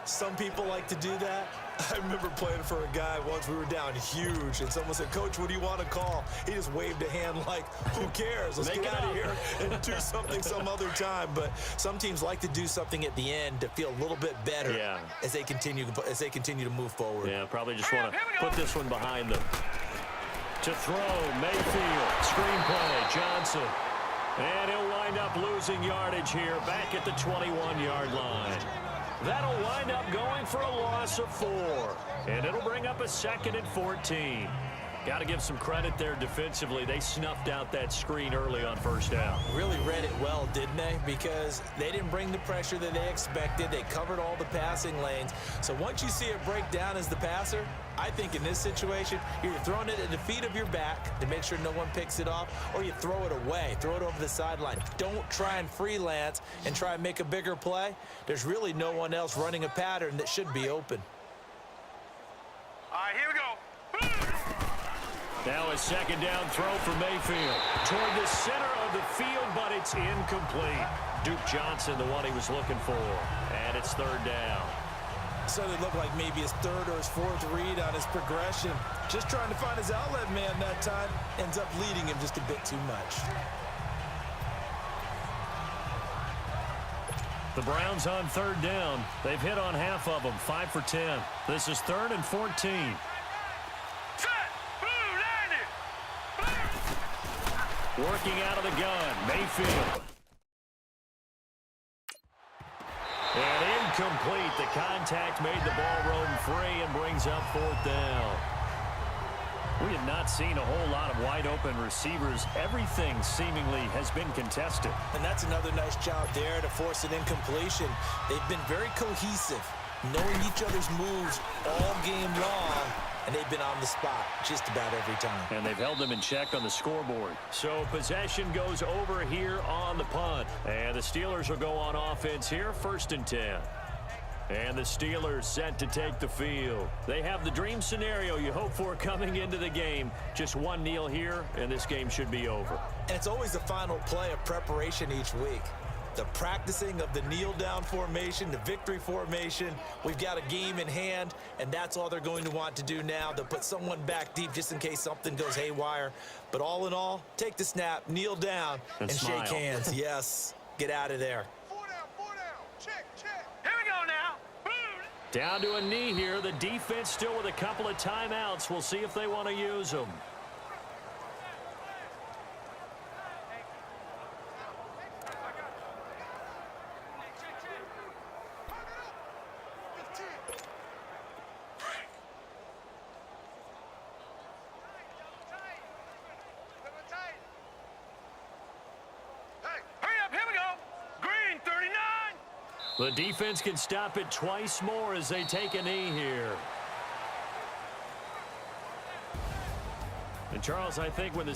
Some people like to do that. I remember playing for a guy once. We were down huge, and someone said, "Coach, what do you want to call?" He just waved a hand like, who cares? Let's get out of here and do something some other time. But some teams like to do something at the end to feel a little bit better as they continue to move forward. Yeah, probably just want to put this one behind them. To throw, Mayfield, screenplay, Johnson. And he'll wind up losing yardage here back at the 21-yard line. That'll wind up going for a loss of 4. And it'll bring up a 2nd and 14. Got to give some credit there defensively. They snuffed out that screen early on first down. Really read it well, didn't they? Because they didn't bring the pressure that they expected. They covered all the passing lanes. So once you see it break down as the passer, I think in this situation, you're throwing it at the feet of your back to make sure no one picks it off, or you throw it away, throw it over the sideline. Don't try and freelance and try and make a bigger play. There's really no one else running a pattern that should be open. All right, here we go. Now a 2nd down throw for Mayfield. Toward the center of the field, but it's incomplete. Duke Johnson, the one he was looking for. And it's 3rd down. So it looked like maybe his 3rd or his 4th read on his progression. Just trying to find his outlet man that time. Ends up leading him just a bit too much. The Browns on 3rd down. They've hit on half of them, 5 for 10. This is 3rd and 14. Set. Blue, landed. Working out of the gun, Mayfield. And incomplete. The contact made the ball roam free and brings up 4th down. We have not seen a whole lot of wide-open receivers. Everything seemingly has been contested. And that's another nice job there to force an incompletion. They've been very cohesive, knowing each other's moves all game long, and they've been on the spot just about every time. And they've held them in check on the scoreboard. So possession goes over here on the punt. And the Steelers will go on offense here, 1st and 10. And the Steelers set to take the field. They have the dream scenario you hope for coming into the game. Just one kneel here, and this game should be over. And it's always the final play of preparation each week. The practicing of the kneel-down formation, the victory formation. We've got a game in hand, and that's all they're going to want to do now. They'll put someone back deep just in case something goes haywire. But all in all, take the snap, kneel down, and shake hands. Yes, get out of there. 4 down, 4 down. Check. Here we go now. Boom. Down to a knee here. The defense still with a couple of timeouts. We'll see if they want to use them. The defense can stop it twice more as they take a knee here. And Charles, I think when the